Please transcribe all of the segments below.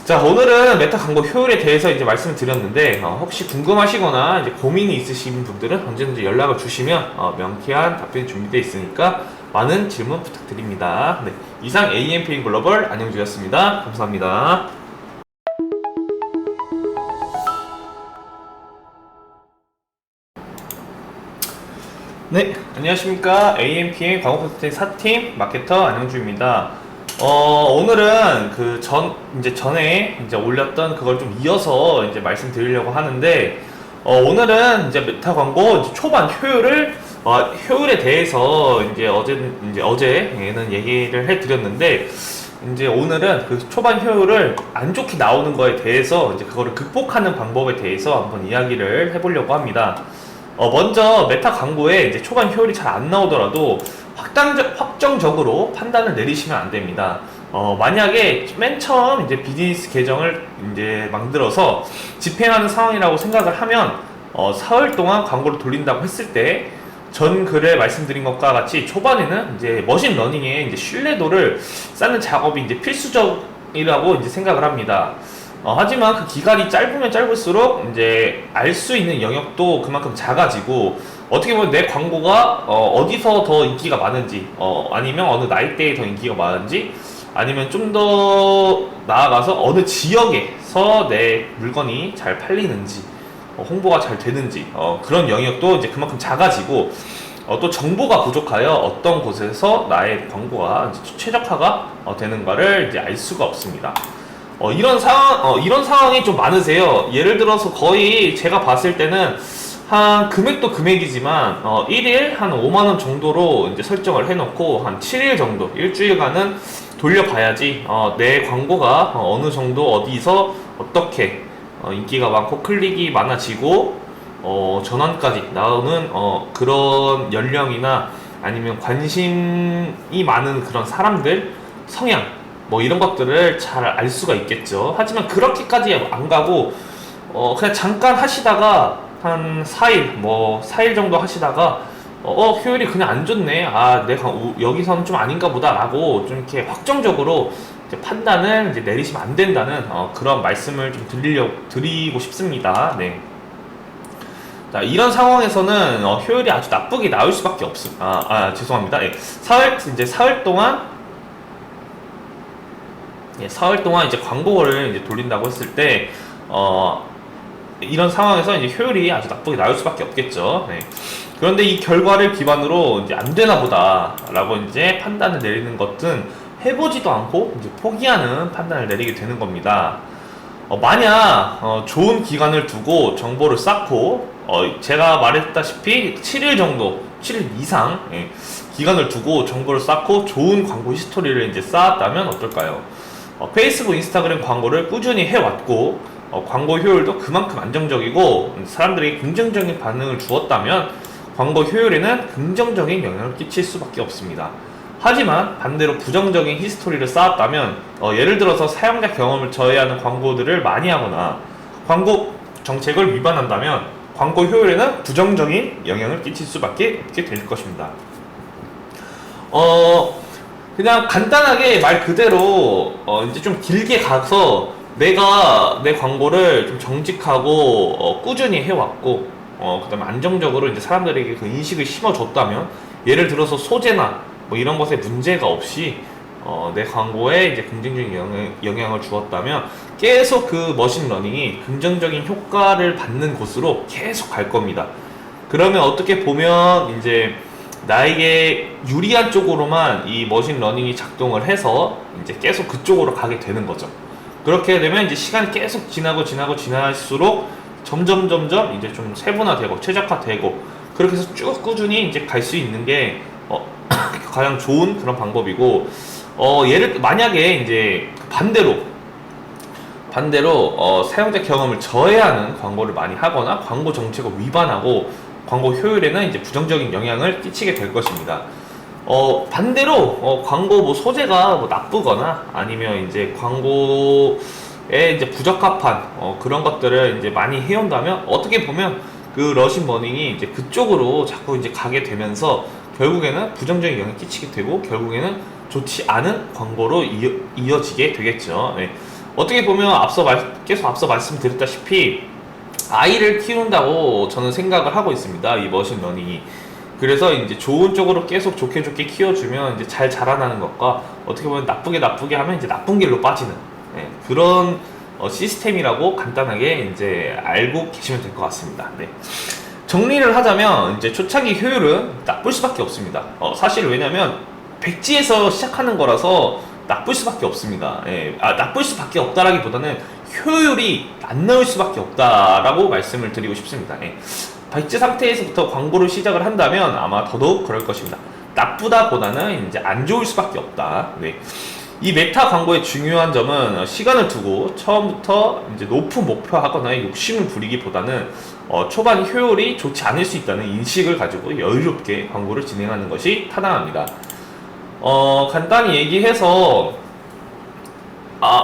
자, 오늘은 메타 광고 효율에 대해서 이제 말씀을 드렸는데, 혹시 궁금하시거나 이제 고민이 있으신 분들은 언제든지 연락을 주시면, 명쾌한 답변이 준비되어 있으니까 많은 질문 부탁드립니다. 네. 이상 AMPN 글로벌 안영주였습니다. 감사합니다. 네, 안녕하십니까. AMPN 광고 콘텐츠 4팀 마케터 안영주입니다. 오늘은 이제 전에 이제 올렸던 그걸 좀 이어서 이제 말씀드리려고 하는데, 오늘은 이제 메타 광고 이제 초반 효율에 대해서 이제 어제는 얘기를 해드렸는데, 이제 오늘은 그 초반 효율을 안 좋게 나오는 거에 대해서 이제 그거를 극복하는 방법에 대해서 한번 이야기를 해보려고 합니다. 먼저 메타 광고에 이제 초반 효율이 잘 안 나오더라도 확정적으로 판단을 내리시면 안 됩니다. 만약에 맨 처음 이제 비즈니스 계정을 이제 만들어서 집행하는 상황이라고 생각을 하면, 사흘 동안 광고를 돌린다고 했을 때, 전 글에 말씀드린 것과 같이 초반에는 이제 머신러닝의 이제 신뢰도를 쌓는 작업이 이제 필수적이라고 이제 생각을 합니다. 하지만 그 기간이 짧으면 짧을수록 이제 알 수 있는 영역도 그만큼 작아지고, 어떻게 보면 내 광고가 어디서 더 인기가 많은지, 아니면 어느 나이대에 더 인기가 많은지, 아니면 좀 더 나아가서 어느 지역에서 내 물건이 잘 팔리는지, 홍보가 잘 되는지, 그런 영역도 이제 그만큼 작아지고, 또 정보가 부족하여 어떤 곳에서 나의 광고가 이제 최적화가 되는가를 이제 알 수가 없습니다. 이런 상황이 좀 많으세요. 예를 들어서 거의 제가 봤을 때는 한 금액도 금액이지만, 1일 한 5만원 정도로 이제 설정을 해놓고 한 7일 정도, 일주일간은 돌려봐야지, 내 광고가 어느 정도 어디서 어떻게 인기가 많고 클릭이 많아지고, 전환까지 나오는 그런 연령이나 아니면 관심이 많은 그런 사람들 성향, 뭐 이런 것들을 잘 알 수가 있겠죠. 하지만 그렇게까지 안 가고, 그냥 잠깐 하시다가 한 4일 정도 하시다가, 효율이 그냥 안 좋네. 여기서는 좀 아닌가 보다 라고 좀 이렇게 확정적으로 이제 판단을 이제 내리시면 안 된다는, 그런 말씀을 좀 드리고 싶습니다. 네. 자, 이런 상황에서는, 효율이 아주 나쁘게 나올 수밖에 없습니다. 죄송합니다. 예. 사흘 동안 이제 광고를 이제 돌린다고 했을 때, 이런 상황에서 이제 효율이 아주 나쁘게 나올 수밖에 없겠죠. 네. 그런데 이 결과를 기반으로 이제 안 되나 보다라고 이제 판단을 내리는 것은 해보지도 않고 이제 포기하는 판단을 내리게 되는 겁니다. 만약 좋은 기간을 두고 정보를 쌓고, 제가 말했다시피 7일 이상, 예, 기간을 두고 정보를 쌓고 좋은 광고 히스토리를 이제 쌓았다면 어떨까요? 페이스북, 인스타그램 광고를 꾸준히 해왔고, 광고 효율도 그만큼 안정적이고 사람들에게 긍정적인 반응을 주었다면 광고 효율에는 긍정적인 영향을 끼칠 수밖에 없습니다. 하지만 반대로 부정적인 히스토리를 쌓았다면, 예를 들어서 사용자 경험을 저해하는 광고들을 많이 하거나 광고 정책을 위반한다면 광고 효율에는 부정적인 영향을 끼칠 수밖에 없게 될 것입니다. 그냥 간단하게 말 그대로, 이제 좀 길게 가서 내가 내 광고를 좀 정직하고 꾸준히 해왔고, 그 다음에 안정적으로 이제 사람들에게 그 인식을 심어줬다면, 예를 들어서 소재나 뭐 이런 것에 문제가 없이 내 광고에 이제 긍정적인 영향을 주었다면 계속 그 머신러닝이 긍정적인 효과를 받는 곳으로 계속 갈 겁니다. 그러면 어떻게 보면 이제 나에게 유리한 쪽으로만 이 머신러닝이 작동을 해서 이제 계속 그쪽으로 가게 되는 거죠. 그렇게 되면 이제 시간이 계속 지날수록 점점 이제 좀 세분화되고 최적화되고, 그렇게 해서 쭉 꾸준히 이제 갈 수 있는 게 가장 좋은 그런 방법이고, 만약에 이제 반대로 사용자 경험을 저해하는 광고를 많이 하거나 광고 정책을 위반하고 광고 효율에는 이제 부정적인 영향을 끼치게 될 것입니다. 반대로 광고 뭐 소재가 뭐 나쁘거나 아니면 이제 광고에 이제 부적합한 그런 것들을 이제 많이 해온다면, 어떻게 보면 그 러시머닝이 이제 그쪽으로 자꾸 이제 가게 되면서 결국에는 부정적인 영향을 끼치게 되고, 결국에는 좋지 않은 광고로 이어지게 되겠죠. 네. 어떻게 보면 계속 앞서 말씀드렸다시피 아이를 키운다고 저는 생각을 하고 있습니다. 이 머신러닝이. 그래서 이제 좋은 쪽으로 계속 좋게 키워주면 이제 잘 자라나는 것과 어떻게 보면 나쁘게 하면 이제 나쁜 길로 빠지는 그런 시스템이라고 간단하게 이제 알고 계시면 될 것 같습니다. 네. 정리를 하자면 이제 초창기 효율은 나쁠 수밖에 없습니다. 사실 왜냐면 백지에서 시작하는 거라서 나쁠 수밖에 없습니다. 나쁠 수밖에 없다라기보다는 효율이 안 나올 수밖에 없다라고 말씀을 드리고 싶습니다. 백지 상태에서부터 광고를 시작을 한다면 아마 더더욱 그럴 것입니다. 나쁘다보다는 이제 안 좋을 수밖에 없다. 네. 이 메타 광고의 중요한 점은 시간을 두고 처음부터 이제 높은 목표하거나 욕심을 부리기보다는 초반 효율이 좋지 않을 수 있다는 인식을 가지고 여유롭게 광고를 진행하는 것이 타당합니다. 간단히 얘기해서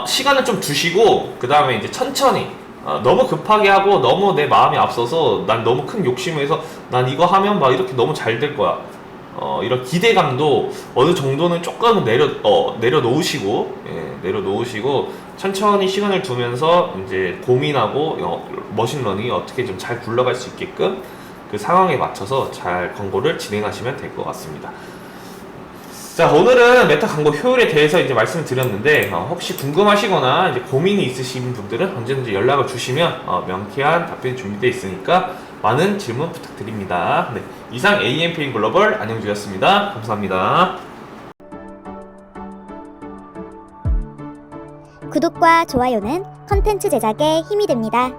시간을 좀 두시고 그 다음에 이제 천천히 너무 급하게 하고 너무 내 마음이 앞서서 난 너무 큰 욕심을 해서 난 이거 하면 막 이렇게 너무 잘 될 거야. 이런 기대감도 어느 정도는 조금 내려놓으시고, 내려놓으시고, 천천히 시간을 두면서 이제 고민하고, 머신러닝이 어떻게 좀 잘 굴러갈 수 있게끔 그 상황에 맞춰서 잘 광고를 진행하시면 될 것 같습니다. 자, 오늘은 메타 광고 효율에 대해서 이제 말씀을 드렸는데, 혹시 궁금하시거나 이제 고민이 있으신 분들은 언제든지 연락을 주시면, 명쾌한 답변이 준비되어 있으니까 많은 질문 부탁드립니다. 네, 이상 AMPN 글로벌 안영주였습니다. 감사합니다. 구독과 좋아요는 컨텐츠 제작에 힘이 됩니다.